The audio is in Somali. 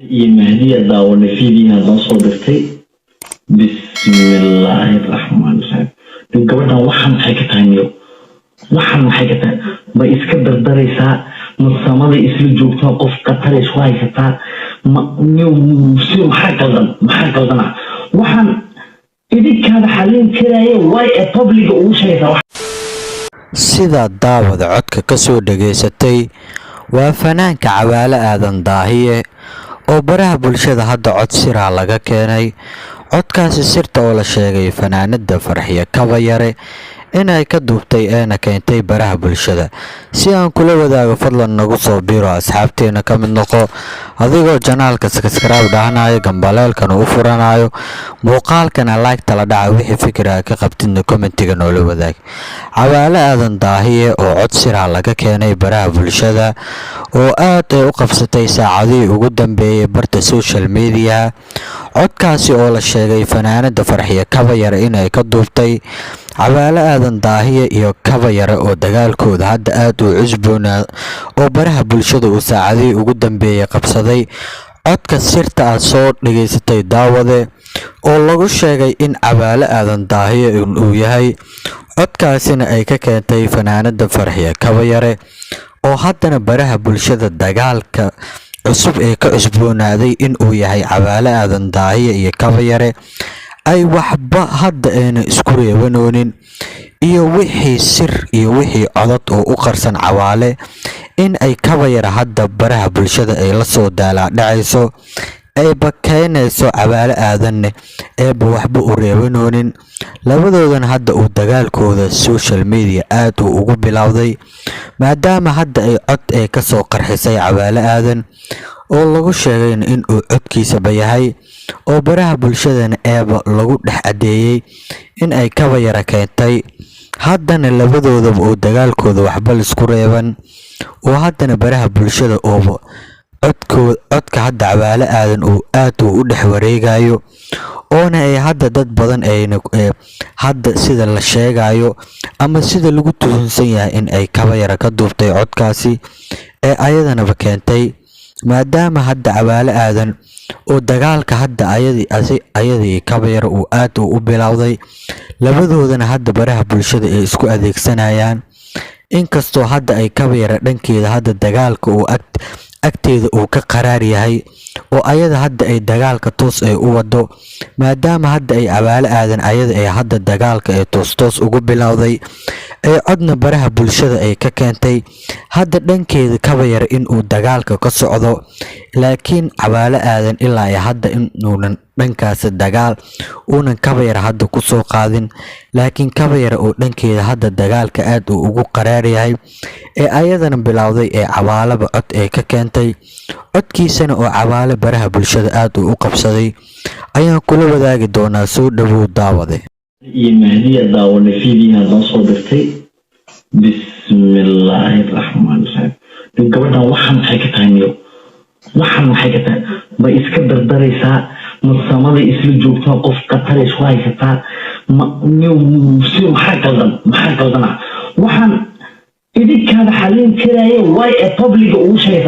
مهدي داون فيديو هذا صدرتي بسم الله الرحمن الرحيم قبلنا وحن حكتانيو وحن حكتان ما يسكبر دريسا مصامد يسلو جوكتا قف قطر شوي كتا ما نيو محاكلنا وحن إذا كان حالين كراي واي public وشيء sida daawada codka ka soo dhageysatay waa fanaanka Cawaale Aadan Daahiye oo baraha bulshada hadda cod sira laga keenay codkaasi sirta oo la sheegay fanaanada Farxiyo Kabayare inay ka duubtay eena keentay baraha bulshada si aan kula wadaago fadlan nagu soo biiro asxaabteena ka mid noqo adigoo janaalka subscribe dhaanayo gambaleelkan u furanayo muuqaalkana like tala dhaca wixii fikir ka qabtidna commentiga noola wadaag Cawaale Aadan Daahiye oo cod sira laga keenay baraha bulshada oo aad ay u qabsatay saacadii ugu dambeeyay barta social media codkaasi oo la sheegay fanaanada Farxiyo Kabayare inay ka duubtay Cawaale Aadan Daahiye iyo Kabayare oo dagaalkooda hadda aad u cusboonaa oo baraha bulshada uu saacadii ugu dambeeyay qabsaday codka sirta soo dhageysatay daawade oo lagu sheegay in Cawaale Aadan Daahiye uu yahay codkaasina ay ka keentay fanaanada Farxiyo Kabayare oo haddana baraha bulshada dagaalka cusub ee ka cusboonaaday in uu yahay Cawaale Aadan Daahiye iyo Kabayare ay waxba hadda ayna isku reebanoonin iyo wixii sir iyo wixii codad oo u qarsan Cawaale in ay Kabayare hadda baraha bulshada ay la soo dhacayso ay bakeynayso Cawaale Aadan ee waxba u reebanoonin labadoodan hadda uu dagaalkooda social media aad ugu bilowday maadaama hadda ay cod ay ka soo qarxisay Cawaale Aadan oo lagu sheegay in uu codkiisa bayahay oo baraha bulshadana eeba lagu dhex adeeyay in ay Kabayare keentay haddana labadooda oo dagaalkooda waxba isku reeban oo haddana baraha bulshada oo codka hadda Cawaale Aadan uu aad u dhex wareegayo oona ay hadda dad badan ay hadda sida la sheegayo ama sida lagu tuhunsan yahay in ay Kabayare ka duubtay codkaasi ee ayadana keentay maadaama hadda Cawaale Aadan oo dagaalka hadda ayadii Kabayare uu aad u bilowday labadoodana hadda baraha bulshada ay isku adeegsanayaan inkastoo hadda ay Kabayare dhankeeda hadda dagaalka uu agteeda uu ka qaraar yahay oo ayada hadda ay dagaalka toos ay u wado maadaama hadda ay Cawaale Aadan ayada ay hadda dagaalka ay toos ugu bilowday ee codna baraha bulshada ay ka keentay hadda dhankeeda Kabayare in uu dagaalka ka socdo laakiin Cawaale Aadan ilaa ay hadda inuunan dhankaas dagaal uunan Kabayare hadda ku soo qaadin laakiin Kabayare oo dhankeeda hadda dagaalka aad ugu qaraar yahay ee ayadana bilowday ee Cawaalaba cod ay ka keentay codkiisana oo Cawaale baraha bulshada aad u qabsaday ayaan kula wadaagi doonaa soo dhawow daawade مهدي داون فيديو هذا صدرتي بسم الله الرحمن الرحيم قبلنا وحن حكتان ما يسكبر دريسا مصامد يسلو جوكتا قف قطر شوي كتا ما نيو محاكلنا وحن إذا كان حالين كراي واي public وشيء